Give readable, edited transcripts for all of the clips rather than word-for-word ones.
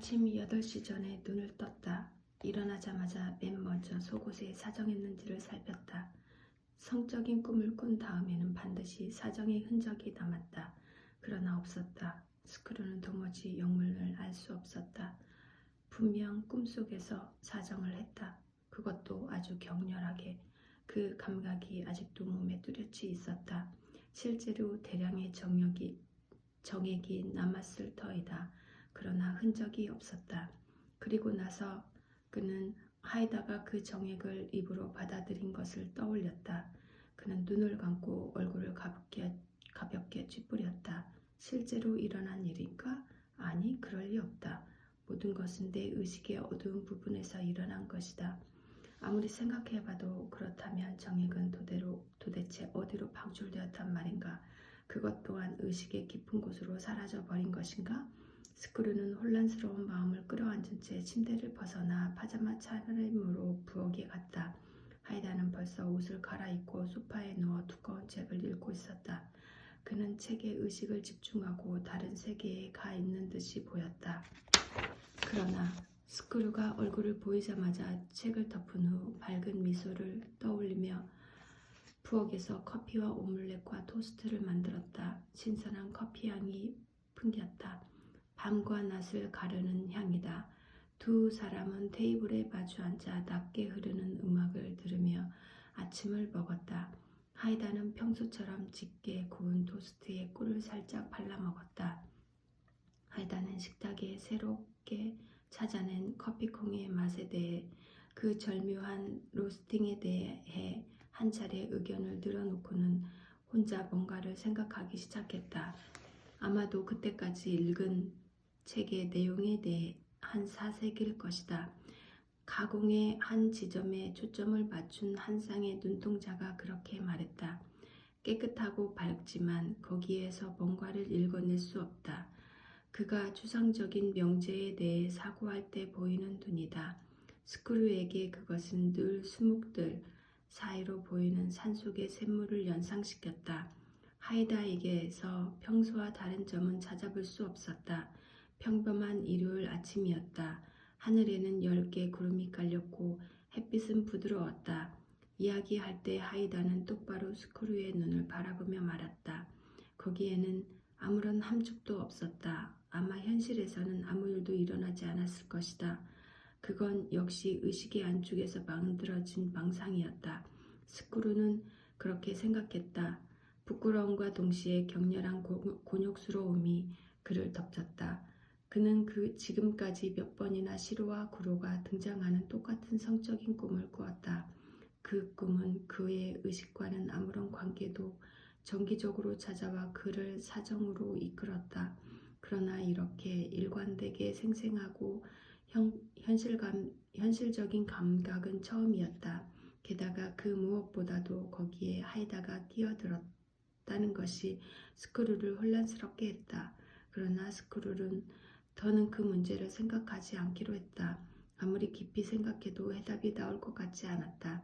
아침 8시 전에 눈을 떴다. 일어나자마자 맨 먼저 속옷에 사정했는지를 살폈다. 성적인 꿈을 꾼 다음에는 반드시 사정의 흔적이 남았다. 그러나 없었다. 스크루는 도무지 영문을 알 수 없었다. 분명 꿈속에서 사정을 했다. 그것도 아주 격렬하게. 그 감각이 아직도 몸에 뚜렷이 있었다. 실제로 대량의 정액이 남았을 터이다. 그러나 흔적이 없었다. 그리고 나서 그는 하이다가 그 정액을 입으로 받아들인 것을 떠올렸다. 그는 눈을 감고 얼굴을 가볍게 찌푸렸다. 실제로 일어난 일인가? 아니, 그럴 리 없다. 모든 것은 내 의식의 어두운 부분에서 일어난 것이다. 아무리 생각해봐도 그렇다면 정액은 도대체 어디로 방출되었단 말인가? 그것 또한 의식의 깊은 곳으로 사라져버린 것인가? 스크루는 혼란스러운 마음을 끌어안은 채 침대를 벗어나 파자마 차림으로 부엌에 갔다. 하이다는 벌써 옷을 갈아입고 소파에 누워 두꺼운 책을 읽고 있었다. 그는 책에 의식을 집중하고 다른 세계에 가 있는 듯이 보였다. 그러나 스크루가 얼굴을 보이자마자 책을 덮은 후 밝은 미소를 떠올리며 부엌에서 커피와 오믈렛과 토스트를 만들었다. 신선한 커피 향이 풍겼다. 밤과 낮을 가르는 향이다. 두 사람은 테이블에 마주 앉아 낮게 흐르는 음악을 들으며 아침을 먹었다. 하이다는 평소처럼 짙게 구운 토스트에 꿀을 살짝 발라 먹었다. 하이다는 식탁에 새롭게 찾아낸 커피콩의 맛에 대해, 그 절묘한 로스팅에 대해 한 차례 의견을 늘어놓고는 혼자 뭔가를 생각하기 시작했다. 아마도 그때까지 읽은 책의 내용에 대해 한 사색일 것이다. 가공의 한 지점에 초점을 맞춘 한 쌍의 눈동자가 그렇게 말했다. 깨끗하고 밝지만 거기에서 뭔가를 읽어낼 수 없다. 그가 추상적인 명제에 대해 사고할 때 보이는 눈이다. 스크루에게 그것은 늘 수묵들 사이로 보이는 산속의 샘물을 연상시켰다. 하이다에게서 평소와 다른 점은 찾아볼 수 없었다. 평범한 일요일 아침이었다. 하늘에는 10개 구름이 깔렸고 햇빛은 부드러웠다. 이야기할 때 하이다는 똑바로 스크루의 눈을 바라보며 말았다. 거기에는 아무런 함축도 없었다. 아마 현실에서는 아무 일도 일어나지 않았을 것이다. 그건 역시 의식의 안쪽에서 만들어진 망상이었다. 스크루는 그렇게 생각했다. 부끄러움과 동시에 격렬한 곤욕스러움이 그를 덮쳤다. 그는 지금까지 몇 번이나 시로와 구로가 등장하는 똑같은 성적인 꿈을 꾸었다. 그 꿈은 그의 의식과는 아무런 관계도 정기적으로 찾아와 그를 사정으로 이끌었다. 그러나 이렇게 일관되게 생생하고 현실적인 감각은 처음이었다. 게다가 그 무엇보다도 거기에 하이다가 끼어들었다는 것이 스크루를 혼란스럽게 했다. 그러나 스크루는 더는 그 문제를 생각하지 않기로 했다. 아무리 깊이 생각해도 해답이 나올 것 같지 않았다.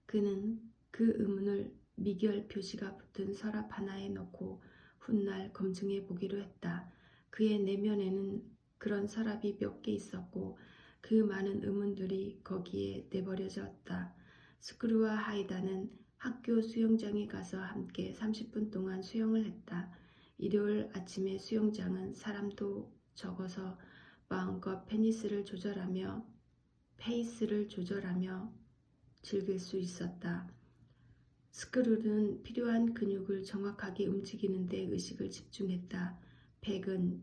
그는 그 의문을 미결 표시가 붙은 서랍 하나에 넣고 훗날 검증해 보기로 했다. 그의 내면에는 그런 서랍이 몇 개 있었고 그 많은 의문들이 거기에 내버려졌다. 스크루와 하이다는 학교 수영장에 가서 함께 30분 동안 수영을 했다. 일요일 아침의 수영장은 사람도 적어서 마음껏 페이스를 조절하며 즐길 수 있었다. 스크루는 필요한 근육을 정확하게 움직이는 데 의식을 집중했다. 백은,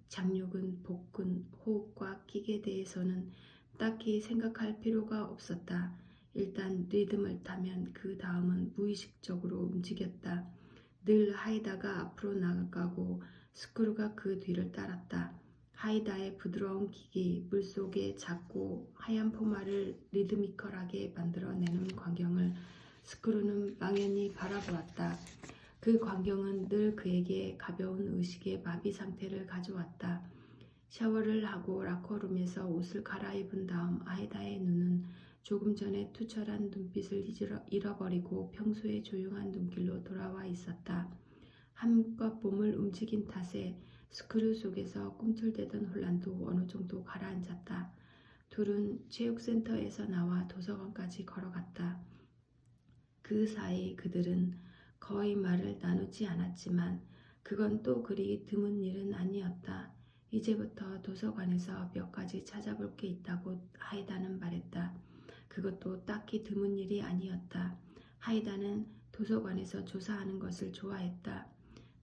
장육은, 복근, 호흡과 킥에 대해서는 딱히 생각할 필요가 없었다. 일단 리듬을 타면 그 다음은 무의식적으로 움직였다. 늘 하이다가 앞으로 나가고 스크루가 그 뒤를 따랐다. 하이다의 부드러운 킥이 물속의 작고 하얀 포마를 리드미컬하게 만들어내는 광경을 스크루는 망연히 바라보았다. 그 광경은 늘 그에게 가벼운 의식의 마비 상태를 가져왔다. 샤워를 하고 라커룸에서 옷을 갈아입은 다음 하이다의 눈은 조금 전에 투철한 눈빛을 잃어버리고 평소의 조용한 눈길로 돌아와 있었다. 한껏 몸을 움직인 탓에 스크류 속에서 꿈틀대던 혼란도 어느 정도 가라앉았다. 둘은 체육센터에서 나와 도서관까지 걸어갔다. 그 사이 그들은 거의 말을 나누지 않았지만 그건 또 그리 드문 일은 아니었다. 이제부터 도서관에서 몇 가지 찾아볼 게 있다고 하이다는 말했다. 그것도 딱히 드문 일이 아니었다. 하이다는 도서관에서 조사하는 것을 좋아했다.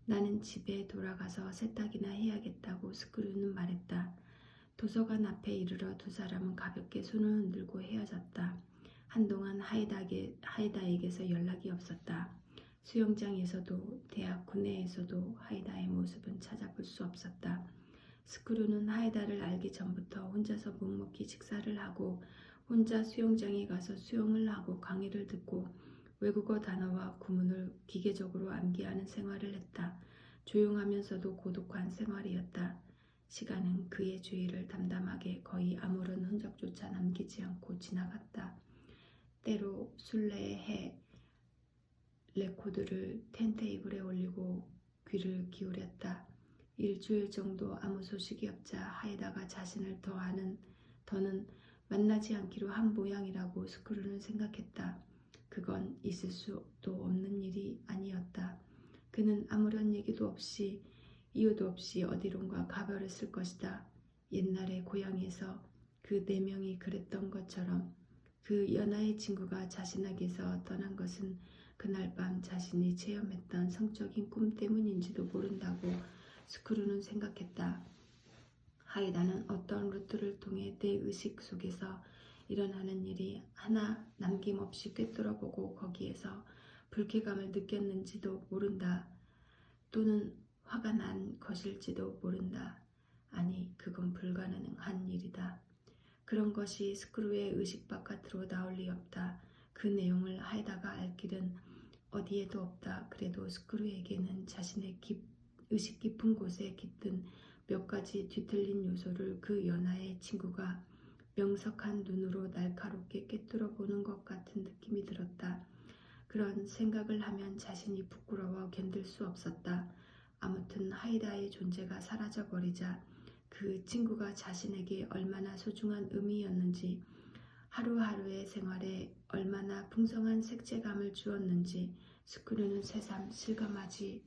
나는 집에 돌아가서 세탁이나 해야겠다고 스크루는 말했다. 도서관 앞에 이르러 두 사람은 가볍게 손을 흔들고 헤어졌다. 한동안 하이다에게서 연락이 없었다. 수영장에서도 대학 구내에서도 하이다의 모습은 찾아볼 수 없었다. 스크루는 하이다를 알기 전부터 혼자서 묵묵히 식사를 하고 혼자 수영장에 가서 수영을 하고 강의를 듣고 외국어 단어와 구문을 기계적으로 암기하는 생활을 했다. 조용하면서도 고독한 생활이었다. 시간은 그의 주위를 담담하게 거의 아무런 흔적조차 남기지 않고 지나갔다. 때로 술래의 해 레코드를 턴테이블에 올리고 귀를 기울였다. 일주일 정도 아무 소식이 없자 하이다가 자신을 더는 만나지 않기로 한 모양이라고 스크루는 생각했다. 그건 있을 수도 없는 일이 아니었다. 그는 아무런 얘기도 없이 이유도 없이 어디론가 가버렸을 것이다. 옛날에 고향에서 그 4명이 그랬던 것처럼 그 연하의 친구가 자신에게서 떠난 것은 그날 밤 자신이 체험했던 성적인 꿈 때문인지도 모른다고 스크루는 생각했다. 하이다는 어떤 루트를 통해 내 의식 속에서 일어나는 일이 하나 남김없이 꿰뚫어보고 거기에서 불쾌감을 느꼈는지도 모른다. 또는 화가 난 것일지도 모른다. 아니, 그건 불가능한 일이다. 그런 것이 스크루의 의식 바깥으로 나올 리 없다. 그 내용을 하이다가 알 길은 어디에도 없다. 그래도 스크루에게는 자신의 의식 깊은 곳에 깃든 몇 가지 뒤틀린 요소를 그 연하의 친구가 명석한 눈으로 날카롭게 꿰뚫어 보는 것 같은 느낌이 들었다. 그런 생각을 하면 자신이 부끄러워 견딜 수 없었다. 아무튼 하이다의 존재가 사라져버리자 그 친구가 자신에게 얼마나 소중한 의미였는지, 하루하루의 생활에 얼마나 풍성한 색채감을 주었는지 스크루는 새삼 실감하지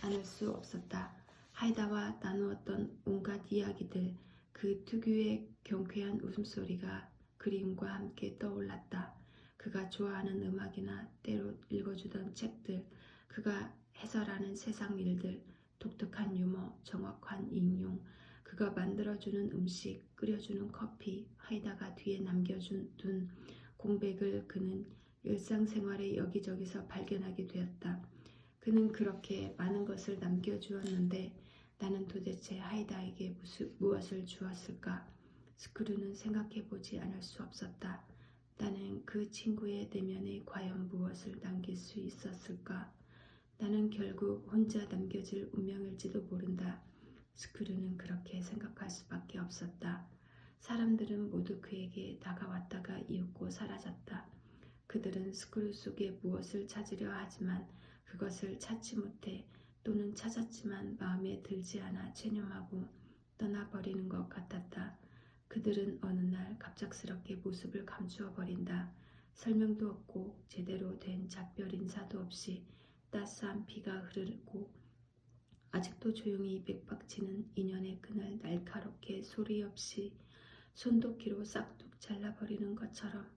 않을 수 없었다. 하이다와 나누었던 온갖 이야기들, 그 특유의 경쾌한 웃음소리가 그리움과 함께 떠올랐다. 그가 좋아하는 음악이나 때로 읽어주던 책들, 그가 해설하는 세상 일들, 독특한 유머, 정확한 인용, 그가 만들어주는 음식, 끓여주는 커피, 하이다가 뒤에 남겨둔 공백을 그는 일상생활의 여기저기서 발견하게 되었다. 그는 그렇게 많은 것을 남겨주었는데 나는 도대체 하이다에게 무엇을 주었을까? 스크루는 생각해보지 않을 수 없었다. 나는 그 친구의 내면에 과연 무엇을 남길 수 있었을까? 나는 결국 혼자 남겨질 운명일지도 모른다. 스크루는 그렇게 생각할 수밖에 없었다. 사람들은 모두 그에게 다가왔다가 이윽고 사라졌다. 그들은 스크루 속에 무엇을 찾으려 하지만 그것을 찾지 못해 또는 찾았지만 마음에 들지 않아 체념하고 떠나버리는 것 같았다. 그들은 어느 날 갑작스럽게 모습을 감추어 버린다. 설명도 없고 제대로 된 작별 인사도 없이 따스한 비가 흐르고 아직도 조용히 백박치는 인연의 끈을 날카롭게 소리 없이 손도끼로 싹둑 잘라버리는 것처럼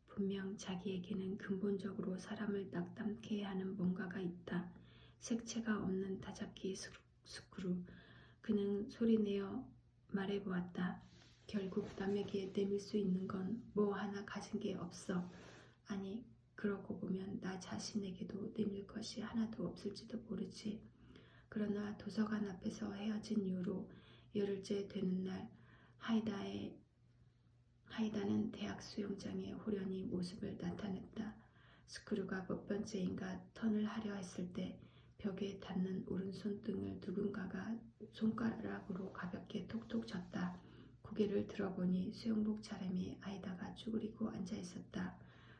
분명 자기에게는 근본적으로 사람을 낙담케 하는 뭔가가 있다. 색채가 없는 다자키 스크루. 그는 소리내어 말해보았다. 결국 남에게 내밀 수 있는 건 뭐 하나 가진 게 없어. 아니, 그러고 보면 나 자신에게도 내밀 것이 하나도 없을지도 모르지. 그러나 도서관 앞에서 헤어진 이후로 열흘째 되는 날 하이다는 대학 수영장에 호련히 모습을 나타냈다. 스크루가 몇 번째인가 턴을 하려 했을 때 벽에 닿는 오른손등을 누군가가 손가락으로 가볍게 톡톡 쳤다. 고개를 들어보니 수영복 차림의 하이다가 쭈그리고 앉아있었다.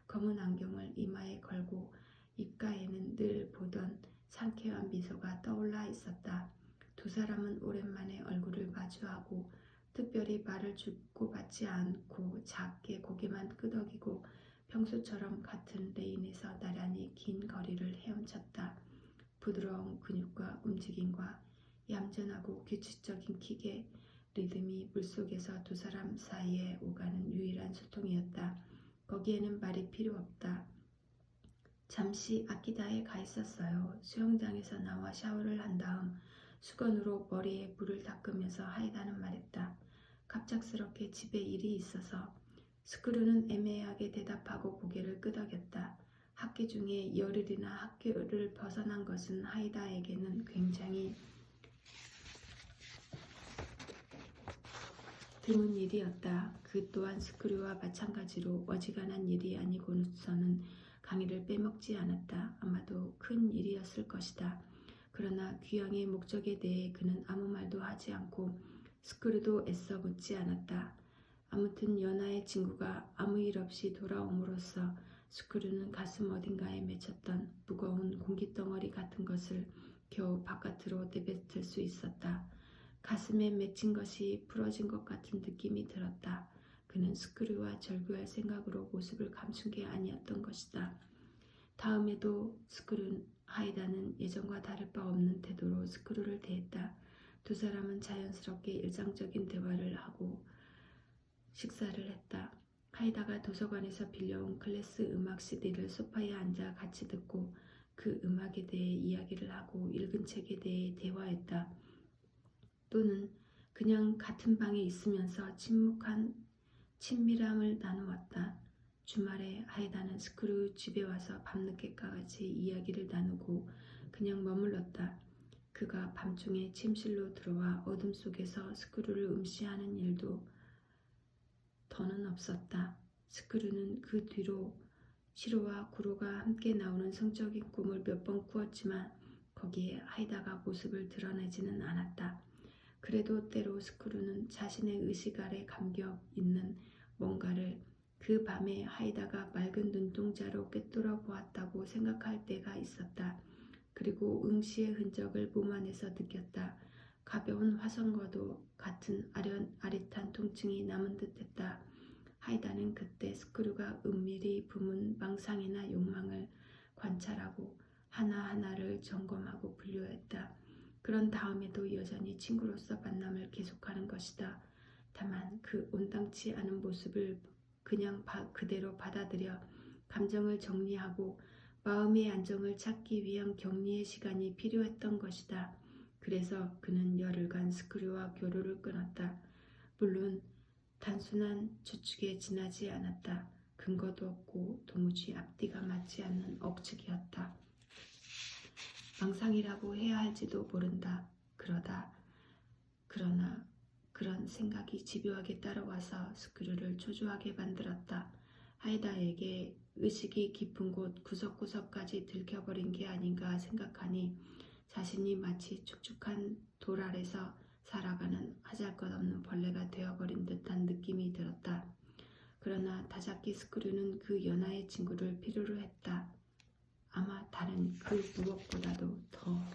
검은 안경을 이마에 걸고 입가에는 늘 보던 상쾌한 미소가 떠올라 있었다. 두 사람은 오랜만에 얼굴을 마주하고 특별히 말을 주고받지 않고 작게 고개만 끄덕이고 평소처럼 같은 레인에서 나란히 긴 거리를 헤엄쳤다. 부드러운 근육과 움직임과 얌전하고 규칙적인 킥의 리듬이 물속에서 두 사람 사이에 오가는 유일한 소통이었다. 거기에는 말이 필요 없다. 잠시 아키다에 가 있었어요. 수영장에서 나와 샤워를 한 다음 수건으로 머리에 물을 닦으면서 하이다는 말했다. 갑작스럽게 집에 일이 있어서. 스크루는 애매하게 대답하고 고개를 끄덕였다. 학기 중에 열흘이나 학교를 벗어난 것은 하이다에게는 굉장히 드문 일이었다. 그 또한 스크류와 마찬가지로 어지간한 일이 아니고서는 강의를 빼먹지 않았다. 아마도 큰 일이었을 것이다. 그러나 귀향의 목적에 대해 그는 아무 말도 하지 않고 스크류도 애써 묻지 않았다. 아무튼 연하의 친구가 아무 일 없이 돌아옴으로써 스크류는 가슴 어딘가에 맺혔던 무거운 공기덩어리 같은 것을 겨우 바깥으로 내뱉을 수 있었다. 가슴에 맺힌 것이 풀어진 것 같은 느낌이 들었다. 그는 스크류와 절교할 생각으로 모습을 감춘 게 아니었던 것이다. 다음에도 하이다는 예전과 다를 바 없는 태도로 스크류를 대했다. 두 사람은 자연스럽게 일상적인 대화를 하고 식사를 했다. 하이다가 도서관에서 빌려온 클래스 음악 CD를 소파에 앉아 같이 듣고 그 음악에 대해 이야기를 하고 읽은 책에 대해 대화했다. 또는 그냥 같은 방에 있으면서 친밀함을 나누었다. 주말에 하이다는 스크류 집에 와서 밤늦게까지 이야기를 나누고 그냥 머물렀다. 그가 밤중에 침실로 들어와 어둠 속에서 스크류를 음시하는 일도 더는 없었다. 스크류는 그 뒤로 시로와 구로가 함께 나오는 성적인 꿈을 몇 번 꾸었지만 거기에 하이다가 모습을 드러내지는 않았다. 그래도 때로 스크류는 자신의 의식 아래 감겨 있는 뭔가를 그 밤에 하이다가 맑은 눈동자로 꿰뚫어 보았다고 생각할 때가 있었다. 그리고 응시의 흔적을 몸 안에서 느꼈다. 가벼운 화성과도 같은 아릿한 통증이 남은 듯했다. 하이다는 그때 스크류가 은밀히 품은 망상이나 욕망을 관찰하고 하나하나를 점검하고 분류했다. 그런 다음에도 여전히 친구로서 만남을 계속하는 것이다. 다만 그 온당치 않은 모습을 그냥 그대로 받아들여 감정을 정리하고 마음의 안정을 찾기 위한 격리의 시간이 필요했던 것이다. 그래서 그는 열흘간 스크류와 교류를 끊었다. 물론 단순한 추측에 지나지 않았다. 근거도 없고 도무지 앞뒤가 맞지 않는 억측이었다. 망상이라고 해야 할지도 모른다. 그러나 그런 생각이 집요하게 따라와서 스크류를 초조하게 만들었다. 하이다에게 의식이 깊은 곳 구석구석까지 들켜버린 게 아닌가 생각하니 자신이 마치 축축한 돌 아래서 살아가는 하잘것없는 벌레가 되어버린 듯한 느낌이 들었다. 그러나 다잡기 스크류는 그 연하의 친구를 필요로 했다. 아마 다른 그 무엇보다도 더